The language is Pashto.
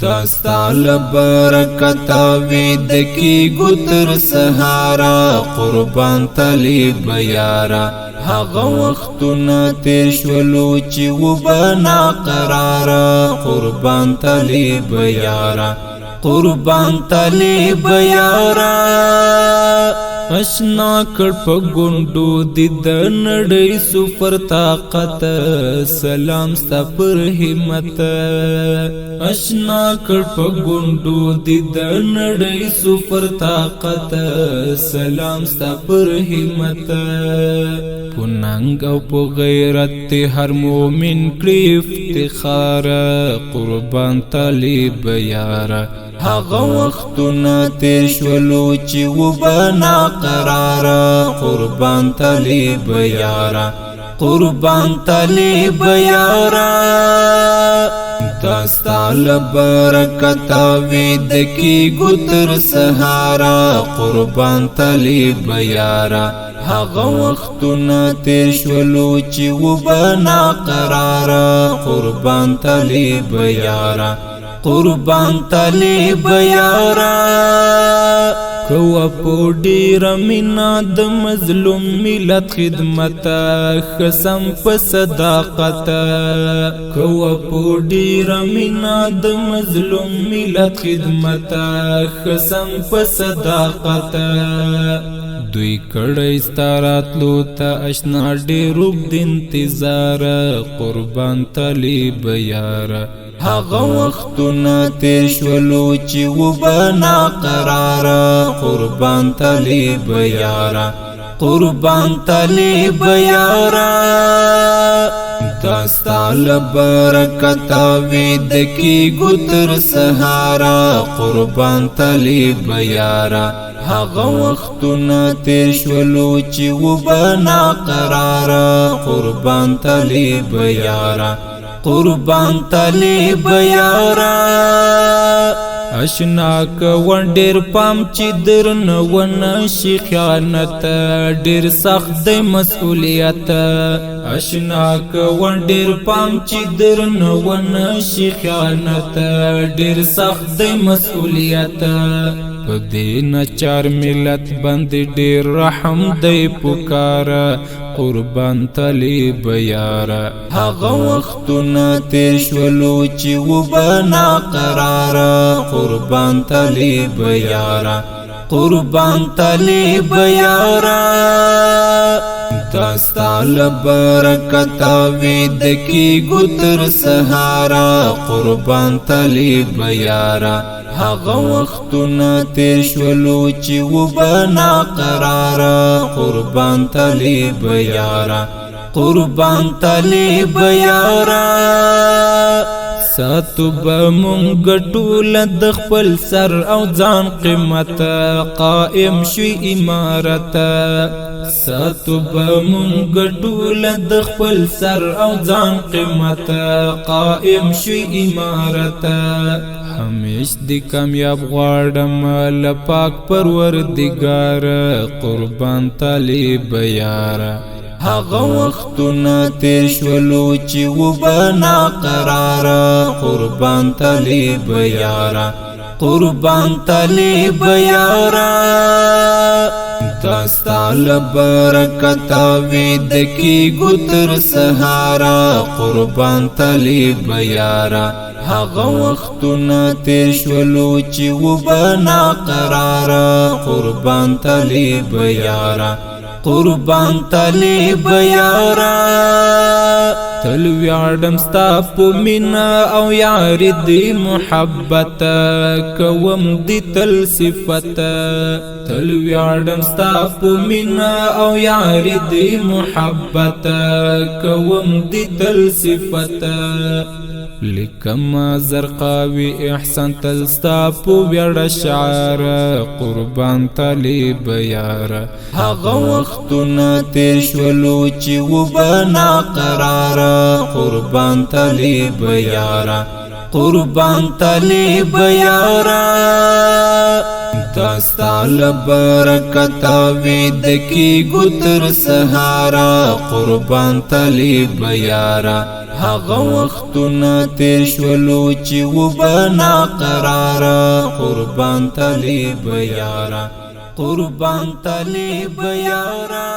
داستا لبرکتا ویدکی گتر سهارا قربان طالب یارا هغه وختونه تیر شولو چې وبنا قرارا قربان طالب یارا قربان طالب یارا اشنا کړ په ګوندو د نړۍ سپر طاقت سلام ستا پر همت اشنا کړ په ګوندو د نړۍ سپر طاقت سلام ستا پر همت پننګ او په غیرت هر مومن کړي افتخار قربان طالب یارا هغه وختونه تیر شولو چې وبنا قرارا قربان طالب یارا قربان طالب یارا داستا لبرکتا ویدکی گتر سهارا قربان طالب یارا هغه وختونه تیر شولو چې وبنا قرارا قربان طالب یارا قربان طالب یارا کوا پوډیر مینا د مظلوم ملت خدمت خصم په صداقت کوا پوډیر مینا د مظلوم ملت خدمت خصم په صداقت دوی کړه ستاراتلو ته اشنا ډېر د انتظار قربان طالب یارا هغه وختونه تیر شولو چې وبنا قرارا قربان طالب یارا قربان طالب یارا داستا لبرکتا ویدکی گتر سهارا قربان طالب یارا هغه وختونه تیر شولو چې وبنا قرارا قربان طالب یارا قربان طالب یارا اشنا کوان ډیر پام چې درن ون شي خیانت ډیر سخت دی مسئولیت اشنا کوان ډیر پام چې درن ون شي خیانت ډیر سخت دی مسئولیت په دین چار ملت باندې ډیر رحم دی پکارا قربان طالب یارا هغه وختونه تیر شولو چې وبنا قرارا قربان طالب یارا قربان طالب یارا داستا لبرکتا ویدکی گتر سهارا قربان طالب یارا هغه وختونه تیر شولو چې وبنا قرارا قربان طالب یارا قربان طالب یارا ساتو بمونږ ټول د خپل سر او ځان قیمت قائم شي امارت ساتو بمونږ ټول د خپل سر او ځان قیمت قائم شي امارت همیش دی کامیاب غواړم لپاک پروردگار قربان طالب یارا هغه وختونه تیر شولو چې وبنا قرارا قربان طالب یارا قربان طالب یارا داستا لبرکتا ویدکی گتر سهارا قربان طالب یارا هغه وختونه تیر شولو چې وبنا قرارا قربان طالب یارا قربان طالب یارا تل ویاړم ستا په مینا او یار دی محبت کوم دی تل صفت تل ویاړم ستا په مینا او یار دی محبت کوم دی تل صفت لکما زرقاوی احسان تلستا پو ویڑ شعر قربان طالب یارا هغه وختونه تیر شولو چې وبنا قرارا قربان طالب یارا قربان طالب یارا داستا لبرکت وید کی گتر سهارا قربان طالب یارا هغه وختونه تیر شولو چې وبنا قرارا قربان طالب یارا قربان طالب یارا